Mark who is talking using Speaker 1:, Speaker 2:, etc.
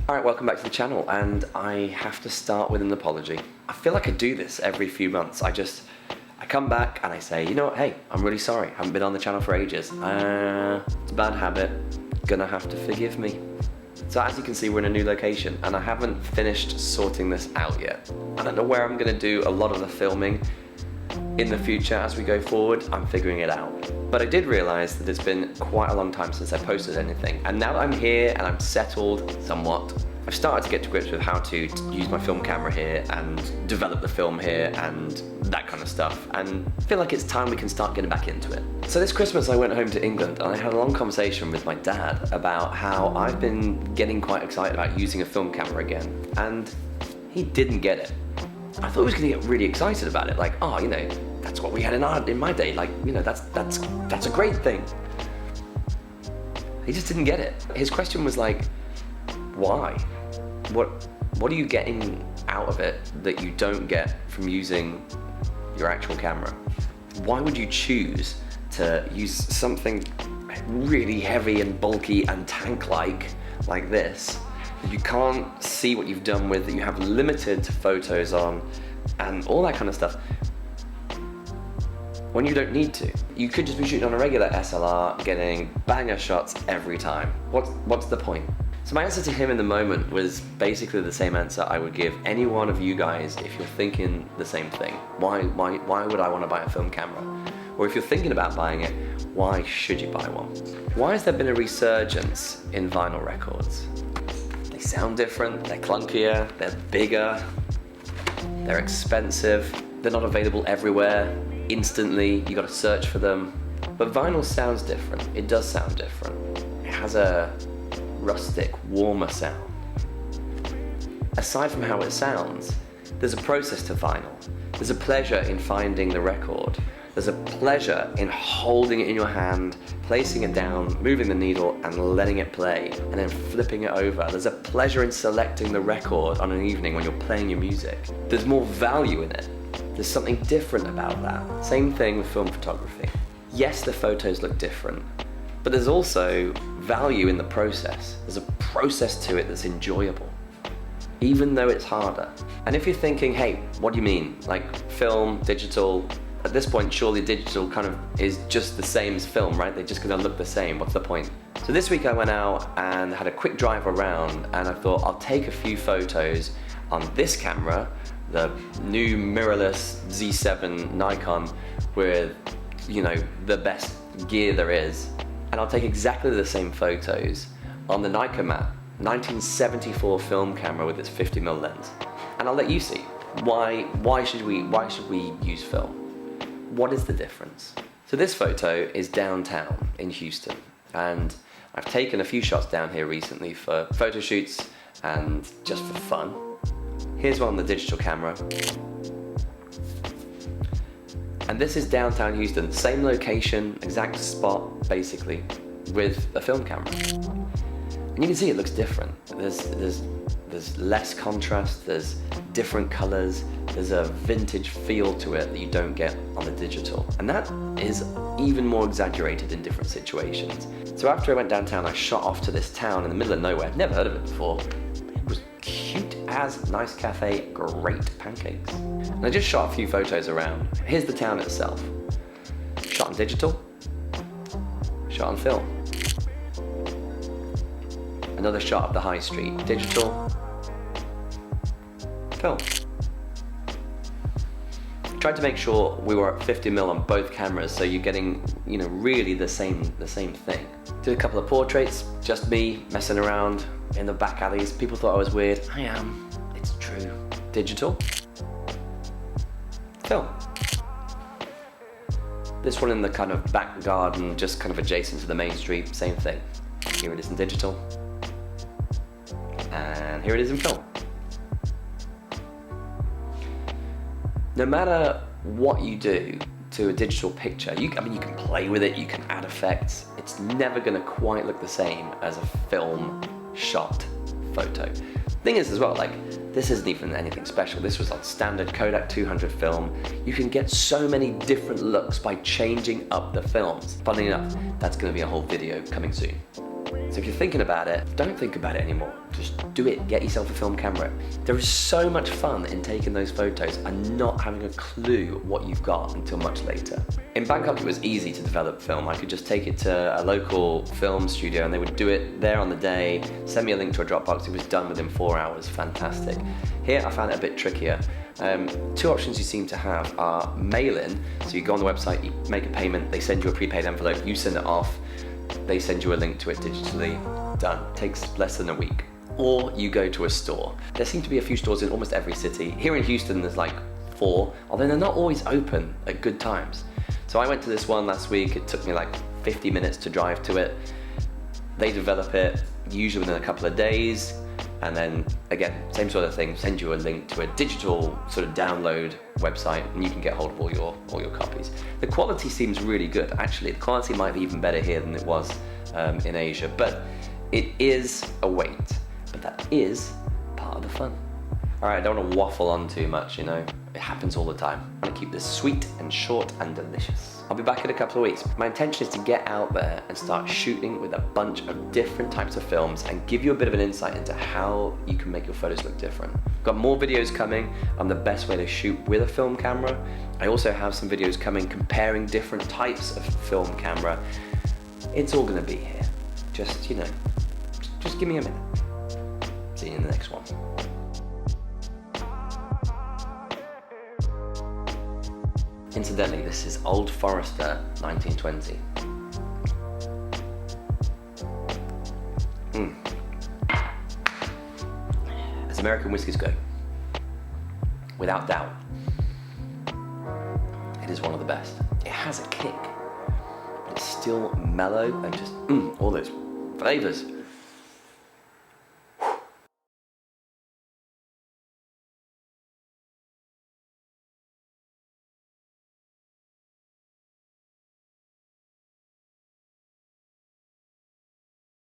Speaker 1: Alright, welcome back to the channel, and I have to start with an apology. I feel like I do this every few months. I come back and I say, you know what, hey, I'm really sorry, I haven't been on the channel for ages. It's a bad habit, gonna have to forgive me. So as you can see, we're in a new location, and I haven't finished sorting this out yet. I don't know where I'm gonna do a lot of the filming in the future as we go forward. I'm figuring it out. But I did realize that it's been quite a long time since I posted anything, and now that I'm here and I'm settled somewhat, I've started to get to grips with how to use my film camera here and develop the film here and that kind of stuff, and I feel like it's time we can start getting back into it. So this Christmas I went home to England and I had a long conversation with my dad about how I've been getting quite excited about using a film camera again, and he didn't get it. I thought he was going to get really excited about it, like, oh, you know, that's what we had in my day, like, you know, that's a great thing. He just didn't get it. His question was like, why? What are you getting out of it that you don't get from using your actual camera? Why would you choose to use something really heavy and bulky and tank-like like this that you can't see what you've done with, that you have limited photos on, and all that kind of stuff, when you don't need to? You could just be shooting on a regular SLR, getting banger shots every time. What's the point? So my answer to him in the moment was basically the same answer I would give any one of you guys if you're thinking the same thing. Why would I want to buy a film camera? Or if you're thinking about buying it, why should you buy one? Why has there been a resurgence in vinyl records? They sound different, they're clunkier, they're bigger, they're expensive, they're not available everywhere instantly, you gotta search for them. But vinyl sounds different, it does sound different. It has a rustic, warmer sound. Aside from how it sounds, there's a process to vinyl. There's a pleasure in finding the record. There's a pleasure in holding it in your hand, placing it down, moving the needle and letting it play, and then flipping it over. There's a pleasure in selecting the record on an evening when you're playing your music. There's more value in it. There's something different about that. Same thing with film photography. Yes, the photos look different, but there's also value in the process. There's a process to it that's enjoyable, even though it's harder. And if you're thinking, hey, what do you mean? Like film, digital? At this point, surely digital kind of is just the same as film, right? They're just gonna look the same. What's the point? So this week I went out and had a quick drive around, and I thought I'll take a few photos on this camera, the new mirrorless Z7 Nikon with, you know, the best gear there is. And I'll take exactly the same photos on the Nikkormat 1974 film camera with its 50mm lens. And I'll let you see why should we use film? What is the difference? So this photo is downtown in Houston, and I've taken a few shots down here recently for photo shoots and just for fun. Here's one on the digital camera. And this is downtown Houston, same location, exact spot, basically, with a film camera. And you can see it looks different. There's less contrast, there's different colors, there's a vintage feel to it that you don't get on the digital. And that is even more exaggerated in different situations. So after I went downtown, I shot off to this town in the middle of nowhere. I'd never heard of it before. It was cute as, nice cafe, great pancakes. And I just shot a few photos around. Here's the town itself. Shot on digital, shot on film. Another shot of the high street, digital, film. Tried to make sure we were at 50mm on both cameras, so you're getting, you know, really the same thing. Did a couple of portraits, just me messing around in the back alleys. People thought I was weird. I am. It's true. Digital, film. This one in the kind of back garden, just kind of adjacent to the main street, same thing. Here it is in digital, and here it is in film. No matter what you do to a digital picture, you can play with it, you can add effects, it's never gonna quite look the same as a film shot photo. Thing is as well, like, this isn't even anything special. This was on standard Kodak 200 film. You can get so many different looks by changing up the films. Funnily enough, that's gonna be a whole video coming soon. So if you're thinking about it, don't think about it anymore. Just do it, get yourself a film camera. There is so much fun in taking those photos and not having a clue what you've got until much later. In Bangkok, it was easy to develop film. I could just take it to a local film studio and they would do it there on the day, send me a link to a Dropbox, it was done within 4 hours, fantastic. Here, I found it a bit trickier. Two options you seem to have are mail-in, so you go on the website, you make a payment, they send you a prepaid envelope, you send it off, they send you a link to it digitally, done. Takes less than a week. Or you go to a store. There seem to be a few stores in almost every city. Here in Houston there's like 4, although they're not always open at good times. So I went to this one last week, it took me like 50 minutes to drive to it. They develop it usually within a couple of days, and then again, same sort of thing, send you a link to a digital sort of download website and you can get hold of all your copies. The quality seems really good, actually. The quality might be even better here than it was in Asia, but it is a wait. But that is part of the fun. All right, I don't want to waffle on too much, you know. It happens all the time. I want to keep this sweet and short and delicious. I'll be back in a couple of weeks. My intention is to get out there and start shooting with a bunch of different types of films and give you a bit of an insight into how you can make your photos look different. I've got more videos coming on the best way to shoot with a film camera. I also have some videos coming comparing different types of film camera. It's all gonna be here. Just, you know, just give me a minute. See you in the next one. Incidentally, this is Old Forester 1920. As American whiskies go, without doubt, it is one of the best. It has a kick, but it's still mellow and just all those flavors.